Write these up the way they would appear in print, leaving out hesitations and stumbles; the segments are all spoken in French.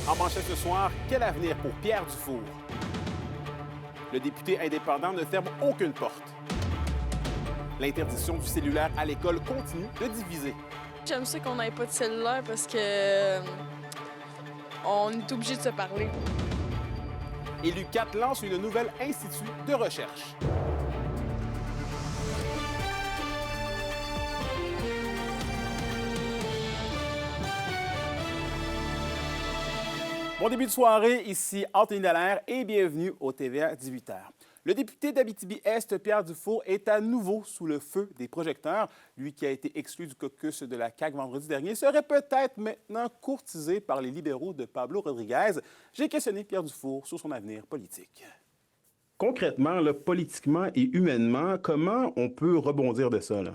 En manchette ce soir, quel avenir pour Pierre Dufour? Le député indépendant ne ferme aucune porte. L'interdiction du cellulaire à l'école continue de diviser. J'aime ça qu'on n'ait pas de cellulaire parce que on est obligé de se parler. Et l'UQAT lance une nouvelle institut de recherche. Bon début de soirée, ici Anthony Dallaire et bienvenue au TVA 18h. Le député d'Abitibi-Est, Pierre Dufour, est à nouveau sous le feu des projecteurs. Lui qui a été exclu du caucus de la CAQ vendredi dernier serait peut-être maintenant courtisé par les libéraux de Pablo Rodriguez. J'ai questionné Pierre Dufour sur son avenir politique. Concrètement, là, politiquement et humainement, comment on peut rebondir de ça, là?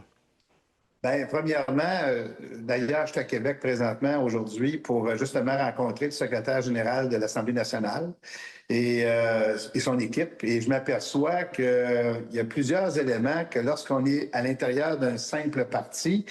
Bien, premièrement, d'ailleurs, je suis à Québec présentement aujourd'hui pour justement rencontrer le secrétaire général de l'Assemblée nationale et son équipe. Et je m'aperçois qu'il y a plusieurs éléments que lorsqu'on est à l'intérieur d'un simple parti,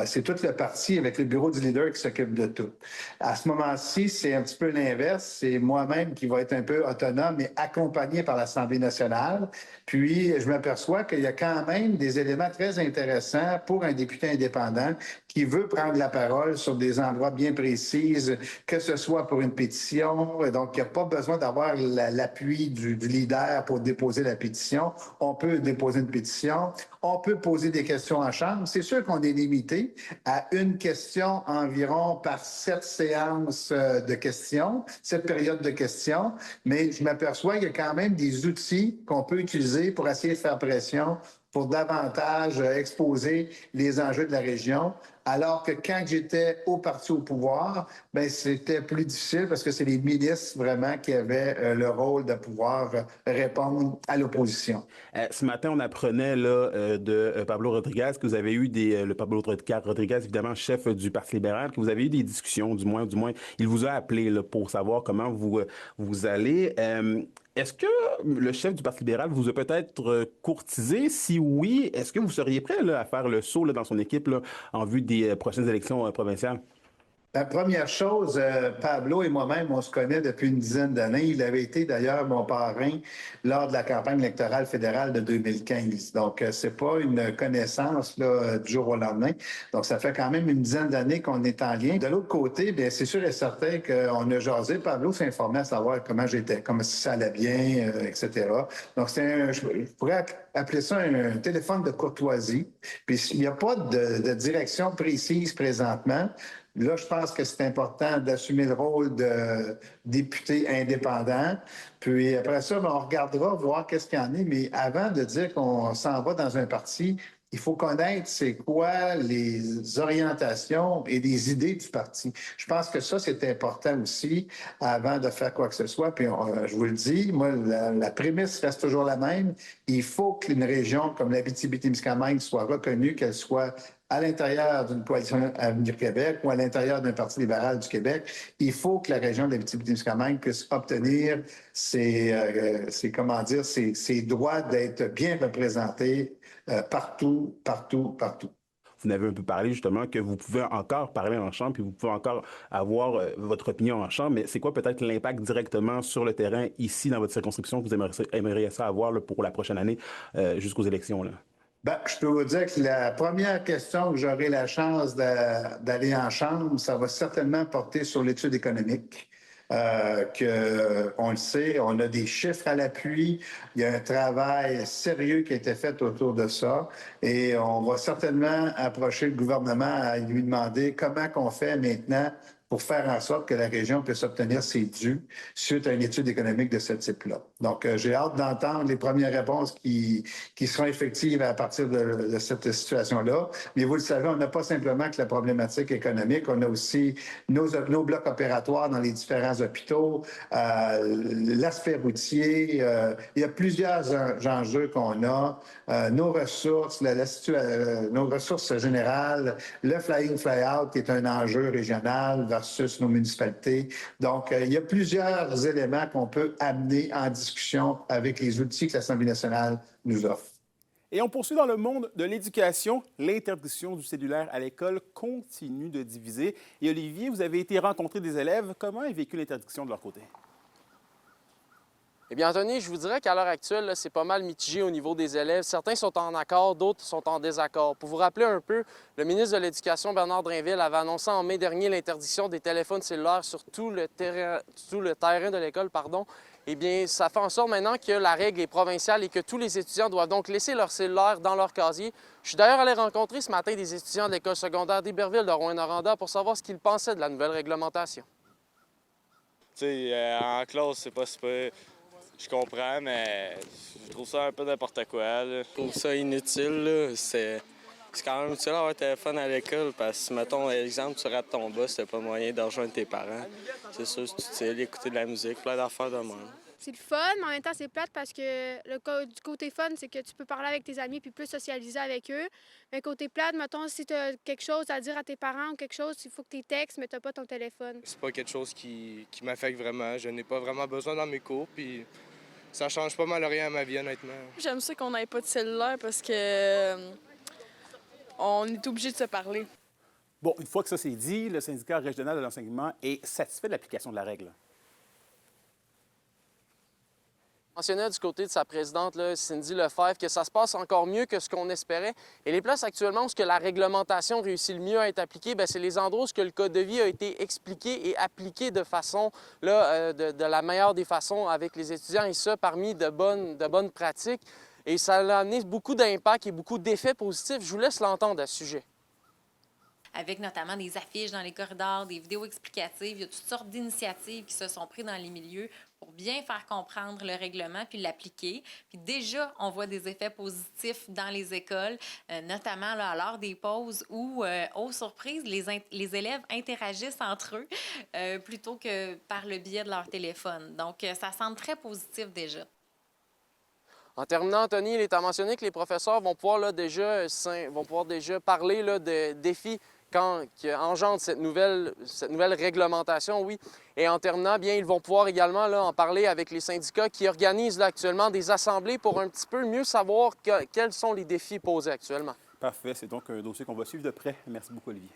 c'est tout le parti avec le bureau du leader qui s'occupe de tout. À ce moment-ci, c'est un petit peu l'inverse. C'est moi-même qui va être un peu autonome et accompagné par l'Assemblée nationale. Puis, je m'aperçois qu'il y a quand même des éléments très intéressants pour un député indépendant qui veut prendre la parole sur des endroits bien précis, que ce soit pour une pétition. Donc, il n'y a pas besoin d'avoir l'appui du leader pour déposer la pétition. On peut déposer une pétition. On peut poser des questions en chambre. C'est sûr qu'on est limité à une question environ par 7 séances de questions, 7 périodes de questions, mais je m'aperçois qu'il y a quand même des outils qu'on peut utiliser pour essayer de faire pression pour davantage exposer les enjeux de la région, alors que quand j'étais au parti au pouvoir, bien, c'était plus difficile parce que c'est les ministres vraiment qui avaient le rôle de pouvoir répondre à l'opposition. Ce matin, on apprenait là, de Pablo Rodriguez que vous avez eu le Pablo Rodriguez, évidemment, chef du Parti libéral, que vous avez eu des discussions, du moins, il vous a appelé là, pour savoir comment vous allez. Est-ce que le chef du Parti libéral vous a peut-être courtisé? Si oui, est-ce que vous seriez prêt là, à faire le saut là, dans son équipe là, en vue des prochaines élections provinciales? La première chose, Pablo et moi-même, on se connaît depuis une dizaine d'années. Il avait été d'ailleurs mon parrain lors de la campagne électorale fédérale de 2015. Donc, c'est pas une connaissance là, du jour au lendemain. Donc, ça fait quand même une dizaine d'années qu'on est en lien. De l'autre côté, bien, c'est sûr et certain qu'on a jasé. Pablo s'informait à savoir comment j'étais, comment si ça allait bien, etc. Donc, je pourrais appeler ça un téléphone de courtoisie. Puis, il n'y a pas de direction précise présentement. Là, je pense que c'est important d'assumer le rôle de député indépendant. Puis après ça, on regardera, voir qu'est-ce qu'il y en a. Mais avant de dire qu'on s'en va dans un parti, il faut connaître c'est quoi les orientations et les idées du parti. Je pense que ça, c'est important aussi avant de faire quoi que ce soit. Puis je vous le dis, moi, la prémisse reste toujours la même. Il faut qu'une région comme l'Abitibi-Témiscamingue soit reconnue, qu'elle soit à l'intérieur d'une coalition Avenir Québec ou à l'intérieur d'un Parti libéral du Québec. Il faut que la région d'Abitibi-Témiscamingue puisse obtenir ses droits d'être bien représentée partout. Vous n'avez un peu parlé justement que vous pouvez encore parler en chambre, puis vous pouvez encore avoir votre opinion en chambre, mais c'est quoi peut-être l'impact directement sur le terrain ici dans votre circonscription que vous aimeriez ça avoir là, pour la prochaine année jusqu'aux élections, là? Ben, je peux vous dire que la première question que j'aurai la chance d'aller en chambre, ça va certainement porter sur l'étude économique. On le sait, on a des chiffres à l'appui, il y a un travail sérieux qui a été fait autour de ça et on va certainement approcher le gouvernement à lui demander comment qu'on fait maintenant pour faire en sorte que la région puisse obtenir ses dus suite à une étude économique de ce type-là. Donc, j'ai hâte d'entendre les premières réponses qui seront effectives à partir de cette situation-là. Mais vous le savez, on n'a pas simplement que la problématique économique, on a aussi nos blocs opératoires dans les différents hôpitaux, l'aspect routier. Il y a plusieurs enjeux qu'on a. Nos ressources, nos ressources générales, le fly-in, fly-out qui est un enjeu régional versus nos municipalités. Donc, il y a plusieurs éléments qu'on peut amener en discussion avec les outils que l'Assemblée nationale nous offre. Et on poursuit dans le monde de l'éducation. L'interdiction du cellulaire à l'école continue de diviser. Et Olivier, vous avez été rencontrer des élèves. Comment est vécu l'interdiction de leur côté? Eh bien, Anthony, je vous dirais qu'à l'heure actuelle, c'est pas mal mitigé au niveau des élèves. Certains sont en accord, d'autres sont en désaccord. Pour vous rappeler un peu, le ministre de l'Éducation, Bernard Drinville, avait annoncé en mai dernier l'interdiction des téléphones cellulaires sur tout le terrain de l'école. Eh bien, ça fait en sorte maintenant que la règle est provinciale et que tous les étudiants doivent donc laisser leur cellulaire dans leur casier. Je suis d'ailleurs allé rencontrer ce matin des étudiants de l'école secondaire d'Iberville de Rouyn-Noranda pour savoir ce qu'ils pensaient de la nouvelle réglementation. Tu sais, en classe, c'est pas super. Je comprends, mais je trouve ça un peu n'importe quoi, là. Je trouve ça inutile, là. C'est quand même utile d'avoir un téléphone à l'école parce que, mettons, exemple, tu rates ton bus, t'as pas moyen de rejoindre tes parents. C'est sûr, c'est utile, écouter de la musique, plein d'affaires de même. C'est le fun, mais en même temps, c'est plate parce que du côté fun, c'est que tu peux parler avec tes amis puis plus socialiser avec eux. Mais côté plate, mettons, si tu as quelque chose à dire à tes parents ou quelque chose, il faut que tu textes, mais tu n'as pas ton téléphone. C'est pas quelque chose qui m'affecte vraiment. Je n'ai pas vraiment besoin dans mes cours, puis ça change pas mal rien à ma vie, honnêtement. J'aime ça qu'on n'ait pas de cellulaire parce que on est obligé de se parler. Bon, une fois que ça c'est dit, le syndicat régional de l'enseignement est satisfait de l'application de la règle. Mentionnait du côté de sa présidente, là, Cindy Lefebvre, que ça se passe encore mieux que ce qu'on espérait. Et les places actuellement où la réglementation réussit le mieux à être appliquée, bien, c'est les endroits où le code de vie a été expliqué et appliqué de façon, là, de la meilleure des façons avec les étudiants, et ça parmi de bonnes pratiques. Et ça a amené beaucoup d'impacts et beaucoup d'effets positifs. Je vous laisse l'entendre à ce sujet. Avec notamment des affiches dans les corridors, des vidéos explicatives. Il y a toutes sortes d'initiatives qui se sont prises dans les milieux pour bien faire comprendre le règlement puis l'appliquer. Puis déjà, on voit des effets positifs dans les écoles, notamment là, à l'heure des pauses où, aux surprises, les élèves interagissent entre eux plutôt que par le biais de leur téléphone. Donc, ça semble très positif déjà. En terminant, Anthony, il est à mentionner que les professeurs vont pouvoir déjà parler là, de défis qui engendre cette nouvelle réglementation, oui. Et en terminant, bien, ils vont pouvoir également là, en parler avec les syndicats qui organisent là, actuellement des assemblées pour un petit peu mieux savoir quels sont les défis posés actuellement. Parfait, c'est donc un dossier qu'on va suivre de près. Merci beaucoup, Olivier.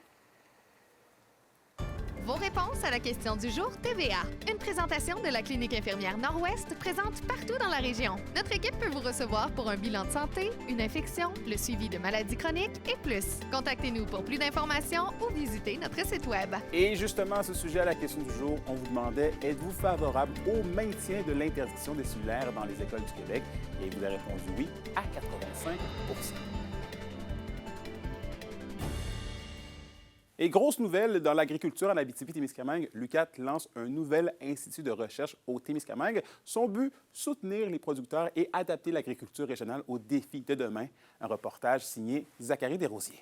Vos réponses à la question du jour TVA. Une présentation de la Clinique infirmière Nord-Ouest présente partout dans la région. Notre équipe peut vous recevoir pour un bilan de santé, une infection, le suivi de maladies chroniques et plus. Contactez-nous pour plus d'informations ou visitez notre site Web. Et justement, à ce sujet, à la question du jour, on vous demandait, êtes-vous favorable au maintien de l'interdiction des cellulaires dans les écoles du Québec? Et vous avez répondu oui à 85 %. Et grosse nouvelle dans l'agriculture en Abitibi-Témiscamingue, l'UQAT lance un nouvel institut de recherche au Témiscamingue. Son but, soutenir les producteurs et adapter l'agriculture régionale aux défis de demain. Un reportage signé Zachary Desrosiers.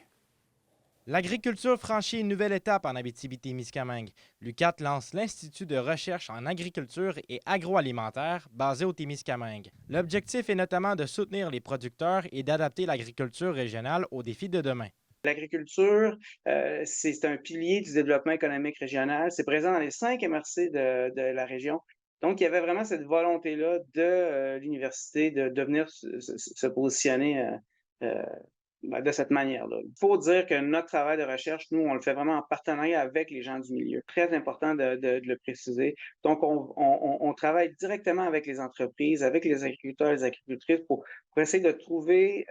L'agriculture franchit une nouvelle étape en Abitibi-Témiscamingue. L'UQAT lance l'Institut de recherche en agriculture et agroalimentaire basé au Témiscamingue. L'objectif est notamment de soutenir les producteurs et d'adapter l'agriculture régionale aux défis de demain. L'agriculture, c'est un pilier du développement économique régional. C'est présent dans les 5 MRC de la région. Donc, il y avait vraiment cette volonté-là de l'université de venir se positionner de cette manière-là. Il faut dire que notre travail de recherche, nous, on le fait vraiment en partenariat avec les gens du milieu. Très important de le préciser. Donc, on travaille directement avec les entreprises, avec les agriculteurs et les agricultrices pour essayer de trouver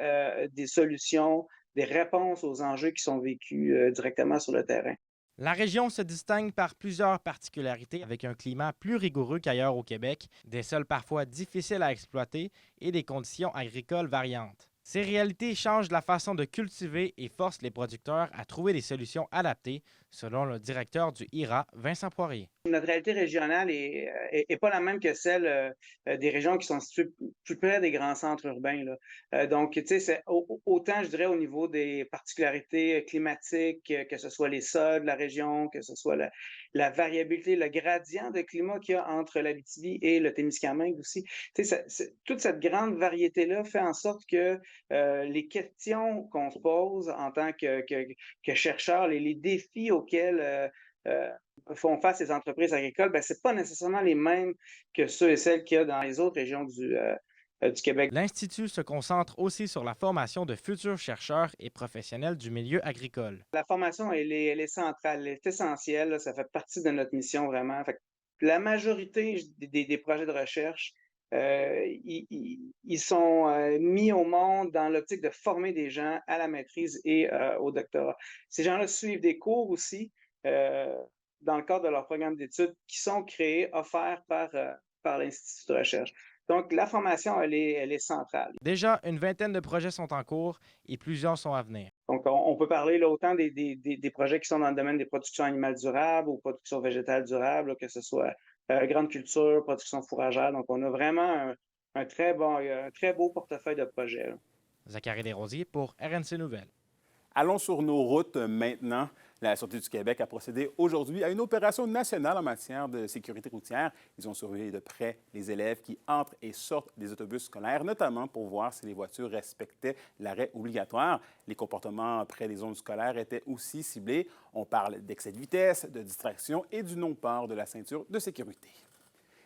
des solutions, des réponses aux enjeux qui sont vécus directement sur le terrain. La région se distingue par plusieurs particularités avec un climat plus rigoureux qu'ailleurs au Québec, des sols parfois difficiles à exploiter et des conditions agricoles variantes. Ces réalités changent la façon de cultiver et forcent les producteurs à trouver des solutions adaptées, selon le directeur du IRA, Vincent Poirier. Notre réalité régionale est pas la même que celle des régions qui sont situées plus près des grands centres urbains, là. Donc, tu sais, c'est autant, je dirais, au niveau des particularités climatiques, que ce soit les sols de la région, que ce soit la variabilité, le gradient de climat qu'il y a entre l'Abitibi et le Témiscamingue aussi. Tu sais, toute cette grande variété-là fait en sorte que les questions qu'on se pose en tant que chercheurs, les défis auxquels font face les entreprises agricoles, ben, c'est pas nécessairement les mêmes que ceux et celles qu'il y a dans les autres régions du Québec. L'Institut se concentre aussi sur la formation de futurs chercheurs et professionnels du milieu agricole. La formation, elle est centrale, elle est essentielle, là, ça fait partie de notre mission vraiment. Fait que la majorité des projets de recherche, ils sont mis au monde dans l'optique de former des gens à la maîtrise et au doctorat. Ces gens-là suivent des cours aussi dans le cadre de leur programme d'études qui sont créés, offerts par l'Institut de recherche. Donc, la formation, elle est centrale. Déjà, une vingtaine de projets sont en cours et plusieurs sont à venir. Donc, on peut parler là, autant des projets qui sont dans le domaine des productions animales durables ou productions végétales durables, là, que ce soit grande culture, production fourragère. Donc, on a vraiment un très beau portefeuille de projets, là. Zachary Desrosiers pour RNC Nouvelles. Allons sur nos routes maintenant. La Sûreté du Québec a procédé aujourd'hui à une opération nationale en matière de sécurité routière. Ils ont surveillé de près les élèves qui entrent et sortent des autobus scolaires, notamment pour voir si les voitures respectaient l'arrêt obligatoire. Les comportements près des zones scolaires étaient aussi ciblés. On parle d'excès de vitesse, de distraction et du non-port de la ceinture de sécurité.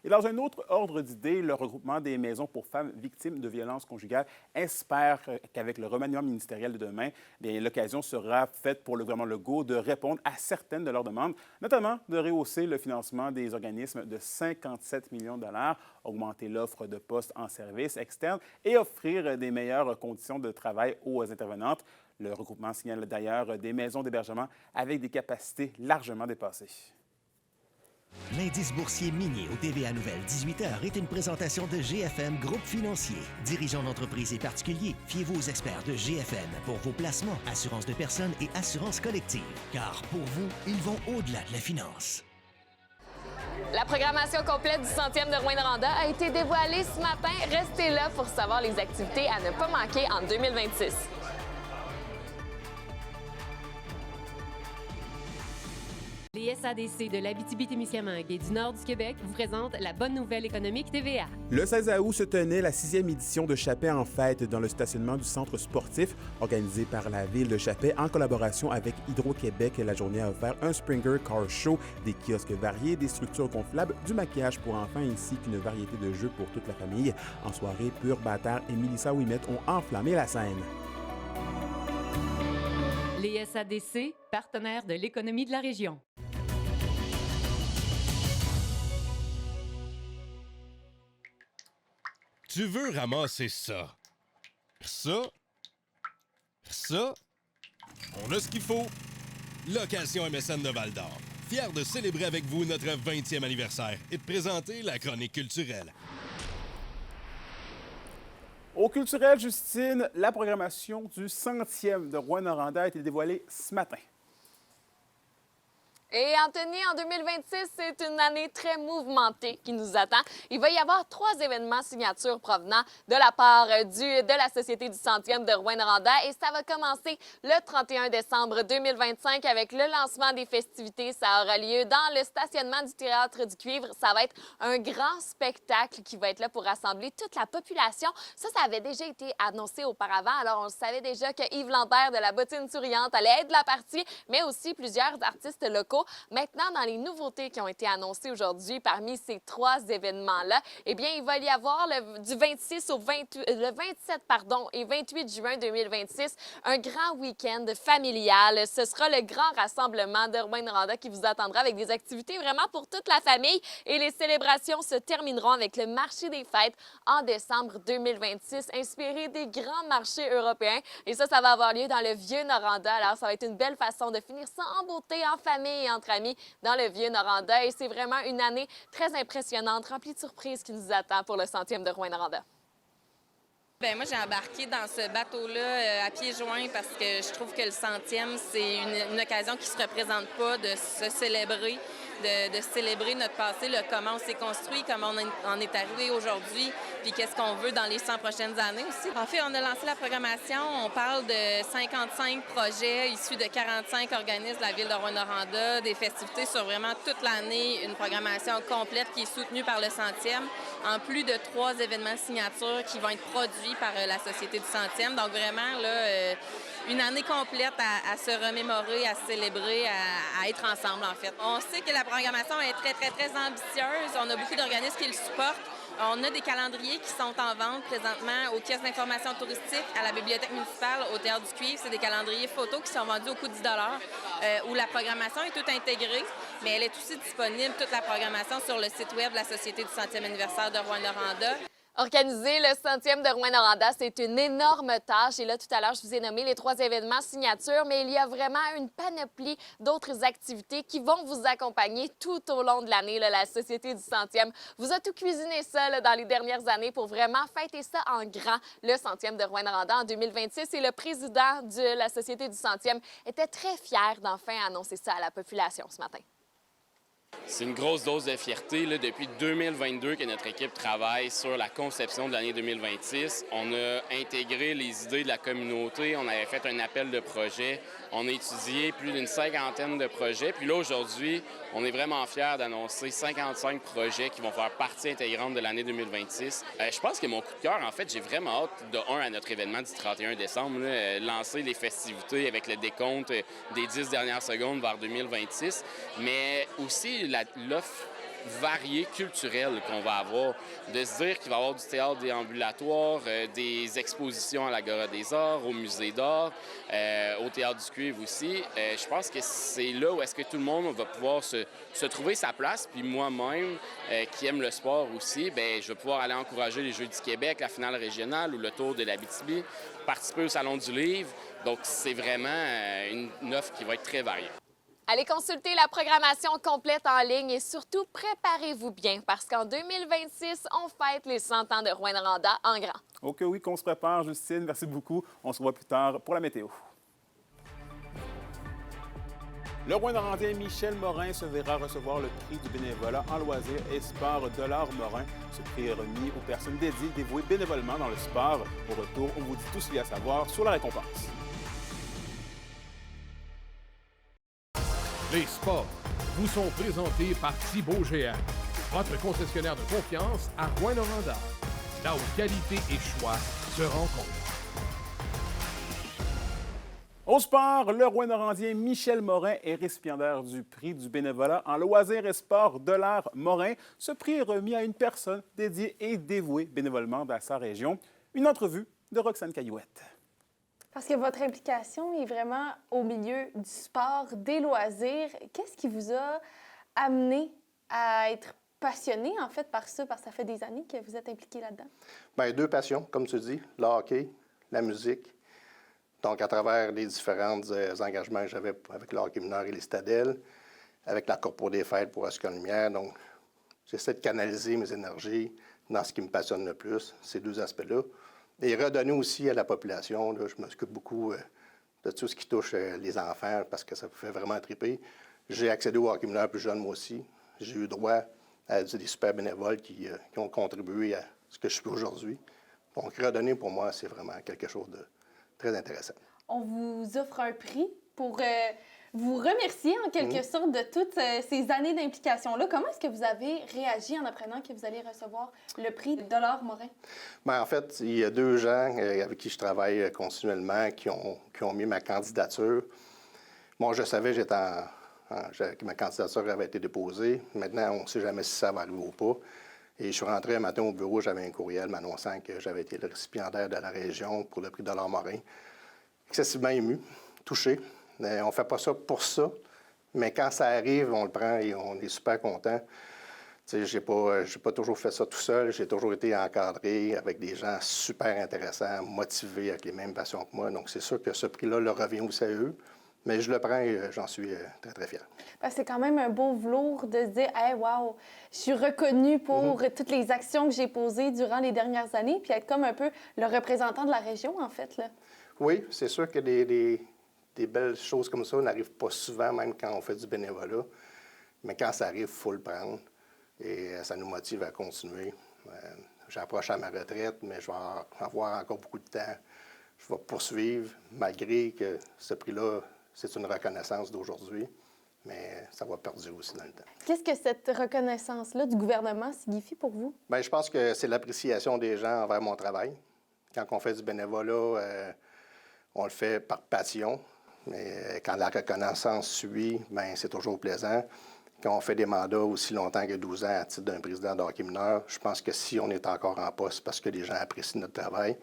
Et dans un autre ordre d'idées, le regroupement des maisons pour femmes victimes de violences conjugales espère qu'avec le remaniement ministériel de demain, l'occasion sera faite pour le gouvernement Legault de répondre à certaines de leurs demandes, notamment de rehausser le financement des organismes de 57 millions de dollars, augmenter l'offre de postes en services externes et offrir des meilleures conditions de travail aux intervenantes. Le regroupement signale d'ailleurs des maisons d'hébergement avec des capacités largement dépassées. L'indice boursier minier au TVA Nouvelle 18h est une présentation de GFM Groupe Financier. Dirigeants d'entreprises et particuliers, fiez-vous aux experts de GFM pour vos placements, assurances de personnes et assurances collectives. Car pour vous, ils vont au-delà de la finance. La programmation complète du 100e de Rouyn-Noranda a été dévoilée ce matin. Restez là pour savoir les activités à ne pas manquer en 2026. Les SADC de l'Abitibi-Témiscamingue et du nord du Québec vous présentent la bonne nouvelle économique TVA. Le 16 août se tenait la 6e édition de Chapet en fête dans le stationnement du centre sportif organisé par la ville de Chapet en collaboration avec Hydro-Québec. La journée a offert un Springer Car Show, des kiosques variés, des structures gonflables, du maquillage pour enfants ainsi qu'une variété de jeux pour toute la famille. En soirée, Pur, Bâtard et Mélissa Ouimet ont enflammé la scène. Les SADC, partenaires de l'économie de la région. Tu veux ramasser ça, ça, ça, on a ce qu'il faut. Location MSN de Val-d'Or, fier de célébrer avec vous notre 20e anniversaire et de présenter la chronique culturelle. Au culturel, Justine, la programmation du 100e de Rouyn-Noranda a été dévoilée ce matin. Et Anthony, en 2026, c'est une année très mouvementée qui nous attend. Il va y avoir 3 événements signatures provenant de la part de la Société du 100e de Rouyn-Noranda et ça va commencer le 31 décembre 2025 avec le lancement des festivités. Ça aura lieu dans le stationnement du Théâtre du Cuivre. Ça va être un grand spectacle qui va être là pour rassembler toute la population. Ça avait déjà été annoncé auparavant. Alors, on savait déjà que Yves Lambert de la Bottine Souriante allait être de la partie, mais aussi plusieurs artistes locaux. Maintenant, dans les nouveautés qui ont été annoncées aujourd'hui, parmi ces 3 événements-là, eh bien, il va y avoir du 26 au 27 et 28 juin 2026, un grand week-end familial. Ce sera le grand rassemblement de Rouyn-Noranda qui vous attendra avec des activités vraiment pour toute la famille. Et les célébrations se termineront avec le marché des fêtes en décembre 2026, inspiré des grands marchés européens. Et ça va avoir lieu dans le Vieux-Noranda. Alors, ça va être une belle façon de finir ça en beauté, en famille et entre amis dans le Vieux-Noranda. Et c'est vraiment une année très impressionnante, remplie de surprises qui nous attend pour le 100e de Rouyn-Noranda. Bien, moi, j'ai embarqué dans ce bateau-là à pieds joints parce que je trouve que le 100e, c'est une occasion qui ne se représente pas de se célébrer, de célébrer notre passé, comment on s'est construit, comment on en est arrivé aujourd'hui, puis qu'est-ce qu'on veut dans les 100 prochaines années aussi. En fait, on a lancé la programmation. On parle de 55 projets issus de 45 organismes de la ville de Rouyn-Noranda, des festivités sur vraiment toute l'année, une programmation complète qui est soutenue par le 100e, en plus de 3 événements signatures qui vont être produits par la Société du 100e. Donc vraiment, là, une année complète à se remémorer, à se célébrer, à être ensemble, en fait. On sait que la programmation est très, très, très ambitieuse. On a beaucoup d'organismes qui le supportent. On a des calendriers qui sont en vente présentement aux caisses d'information touristique, à la bibliothèque municipale, au Théâtre du Cuivre. C'est des calendriers photos qui sont vendus au coût de 10 où la programmation est toute intégrée, mais elle est aussi disponible, toute la programmation, sur le site web de la Société du 100e anniversaire de Rouyn-Noranda. Organiser le 100e de Rouyn-Noranda, c'est une énorme tâche. Et là, tout à l'heure, je vous ai nommé les 3 événements signatures, mais il y a vraiment une panoplie d'autres activités qui vont vous accompagner tout au long de l'année. La Société du 100e vous a tout cuisiné ça là, dans les dernières années pour vraiment fêter ça en grand, le 100e de Rouyn-Noranda en 2026. Et le président de la Société du 100e était très fier d'enfin annoncer ça à la population ce matin. C'est une grosse dose de fierté. Là, depuis 2022 que notre équipe travaille sur la conception de l'année 2026. On a intégré les idées de la communauté. On avait fait un appel de projet. On a étudié plus d'une 50aine de projets. Puis là, aujourd'hui, on est vraiment fiers d'annoncer 55 projets qui vont faire partie intégrante de l'année 2026. Je pense que mon coup de cœur, en fait, j'ai vraiment hâte, à notre événement du 31 décembre, là, lancer les festivités avec le décompte des 10 dernières secondes vers 2026, mais aussi l'offre variée culturelle qu'on va avoir, de se dire qu'il va y avoir du théâtre déambulatoire, des expositions à l'Agora des Arts, au Musée d'Art, au Théâtre du Cuivre aussi. Je pense que c'est là où est-ce que tout le monde va pouvoir se trouver sa place. Puis moi-même, qui aime le sport aussi, bien, je vais pouvoir aller encourager les Jeux du Québec, la finale régionale ou le Tour de l'Abitibi, participer au Salon du Livre. Donc, c'est vraiment une offre qui va être très variée. Allez consulter la programmation complète en ligne et surtout, préparez-vous bien parce qu'en 2026, on fête les 100 ans de Rouyn-Noranda en grand. OK, oui, qu'on se prépare, Justine. Merci beaucoup. On se revoit plus tard pour la météo. Le Rouyn-Norandien Michel Morin se verra recevoir le prix du bénévolat en loisirs et sport de l'art Morin. Ce prix est remis aux personnes dédiées dévouées bénévolement dans le sport. Au retour, on vous dit tout ce qu'il y a à savoir sur la récompense. Les sports vous sont présentés par Thibaut Géant, votre concessionnaire de confiance à Rouyn-Noranda, là où qualité et choix se rencontrent. Au sport, le Rouyn-Norandien Michel Morin est récipiendaire du prix du bénévolat en loisirs et sport de l'art Morin. Ce prix est remis à une personne dédiée et dévouée bénévolement dans sa région. Une entrevue de Roxane Caillouette. Parce que votre implication est vraiment au milieu du sport, des loisirs. Qu'est-ce qui vous a amené à être passionné, en fait, par ça? Parce que ça fait des années que vous êtes impliqué là-dedans. Bien, 2 passions, comme tu dis, le hockey, la musique. Donc, à travers les différents engagements que j'avais avec le hockey mineur et les Stadelles, avec la Corpo des Fêtes pour Ascon-Lumière. Donc, j'essaie de canaliser mes énergies dans ce qui me passionne le plus, ces 2 aspects-là. Et redonner aussi à la population. Là, je m'occupe beaucoup de tout ce qui touche les enfants parce que ça me fait vraiment triper. J'ai accédé au hockey mineur plus jeune, moi aussi. J'ai eu droit à des super bénévoles qui ont contribué à ce que je suis aujourd'hui. Donc, redonner, pour moi, c'est vraiment quelque chose de très intéressant. On vous offre un prix pour vous remercier, en quelque sorte, de toutes ces années d'implication-là. Comment est-ce que vous avez réagi en apprenant que vous allez recevoir le prix de l'art Morin? Bien, en fait, il y a 2 gens avec qui je travaille continuellement qui ont mis ma candidature. Bon, je savais que ma candidature avait été déposée. Maintenant, on ne sait jamais si ça va arriver ou pas. Et je suis rentré un matin au bureau, j'avais un courriel m'annonçant que j'avais été le récipiendaire de la région pour le prix de l'art Morin. Excessivement ému, touché. On ne fait pas ça pour ça, mais quand ça arrive, on le prend et on est super content. Je n'ai pas toujours fait ça tout seul. J'ai toujours été encadré avec des gens super intéressants, motivés, avec les mêmes passions que moi. Donc, c'est sûr que ce prix-là leur revient aussi à eux. Mais je le prends et j'en suis très, très fier. C'est quand même un beau velours de se dire « Hey, wow, je suis reconnu pour toutes les actions que j'ai posées durant les dernières années », puis être comme un peu le représentant de la région, en fait. Là. Oui, c'est sûr que des belles choses comme ça n'arrivent pas souvent, même quand on fait du bénévolat. Mais quand ça arrive, il faut le prendre. Et ça nous motive à continuer. J'approche à ma retraite, mais je vais avoir encore beaucoup de temps. Je vais poursuivre, malgré que ce prix-là, c'est une reconnaissance d'aujourd'hui. Mais ça va perdurer aussi dans le temps. Qu'est-ce que cette reconnaissance-là du gouvernement signifie pour vous? Bien, je pense que c'est l'appréciation des gens envers mon travail. Quand on fait du bénévolat, on le fait par passion. Mais quand la reconnaissance suit, bien, c'est toujours plaisant. quand on fait des mandats aussi longtemps que 12 ans à titre d'un président de hockey mineur, je pense que si on est encore en poste, c'est parce que les gens apprécient notre travail.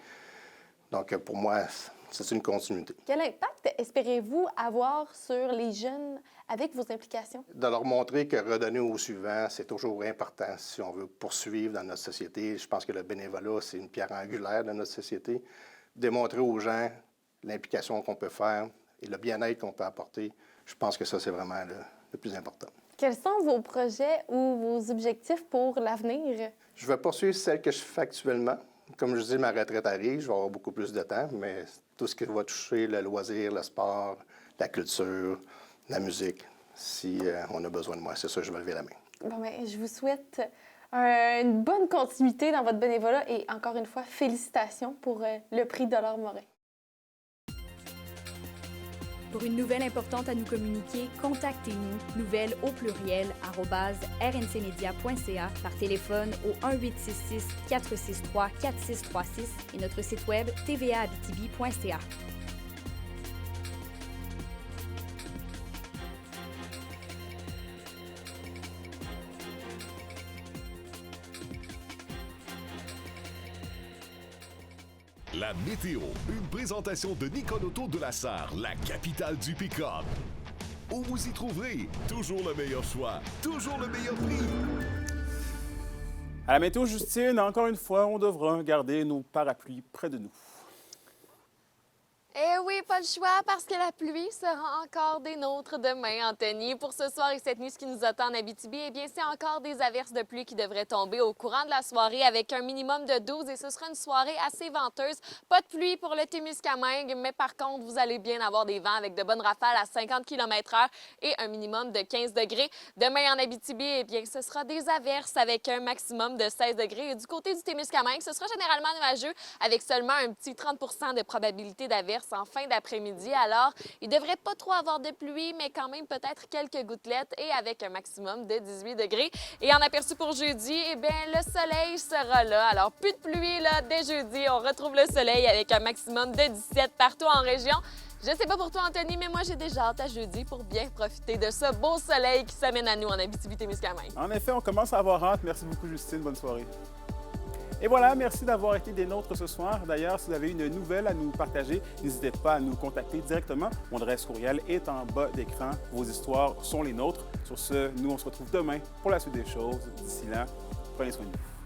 Donc, pour moi, c'est une continuité. Quel impact espérez-vous avoir sur les jeunes avec vos implications? De leur montrer que redonner au suivant, c'est toujours important si on veut poursuivre dans notre société. Je pense que le bénévolat, c'est une pierre angulaire de notre société. Démontrer aux gens l'implication qu'on peut faire et le bien-être qu'on peut apporter, je pense que ça, c'est vraiment le plus important. Quels sont vos projets ou vos objectifs pour l'avenir? Je vais poursuivre celle que je fais actuellement. Comme je dis, ma retraite arrive, je vais avoir beaucoup plus de temps, mais tout ce qui va toucher le loisir, le sport, la culture, la musique, si on a besoin de moi, c'est ça, je vais lever la main. Bon, bien, je vous souhaite une bonne continuité dans votre bénévolat et encore une fois, félicitations pour le prix Dollar-Morin. Pour une nouvelle importante à nous communiquer, contactez-nous, nouvelles au pluriel @rncmedia.ca par téléphone au 1-866-463-4636 et notre site web tvaabitibi.ca. La météo, une présentation de Nicole Auto de la Sarre, la capitale du pick-up. Où vous y trouverez toujours le meilleur choix, toujours le meilleur prix. À la météo, Justine, encore une fois, on devra garder nos parapluies près de nous. Eh oui, pas le choix, parce que la pluie sera encore des nôtres demain, Anthony. Pour ce soir et cette nuit, ce qui nous attend en Abitibi, eh bien, c'est encore des averses de pluie qui devraient tomber au courant de la soirée avec un minimum de 12 et ce sera une soirée assez venteuse. Pas de pluie pour le Témiscamingue, mais par contre, vous allez bien avoir des vents avec de bonnes rafales à 50 km/h et un minimum de 15 degrés. Demain en Abitibi, eh bien, ce sera des averses avec un maximum de 16 degrés. Et du côté du Témiscamingue, ce sera généralement nuageux avec seulement un petit 30 % de probabilité d'averses en fin d'après-midi. Alors, il ne devrait pas trop avoir de pluie, mais quand même peut-être quelques gouttelettes et avec un maximum de 18 degrés. Et en aperçu pour jeudi, eh bien, le soleil sera là. Alors, plus de pluie là, dès jeudi. On retrouve le soleil avec un maximum de 17 partout en région. Je sais pas pour toi, Anthony, mais moi, j'ai déjà hâte à jeudi pour bien profiter de ce beau soleil qui s'amène à nous en Abitibi-Témiscamingue. En effet, on commence à avoir hâte. Merci beaucoup, Justine. Bonne soirée. Et voilà, merci d'avoir été des nôtres ce soir. D'ailleurs, si vous avez une nouvelle à nous partager, n'hésitez pas à nous contacter directement. Mon adresse courriel est en bas d'écran. Vos histoires sont les nôtres. Sur ce, nous, on se retrouve demain pour la suite des choses. D'ici là, prenez soin de vous.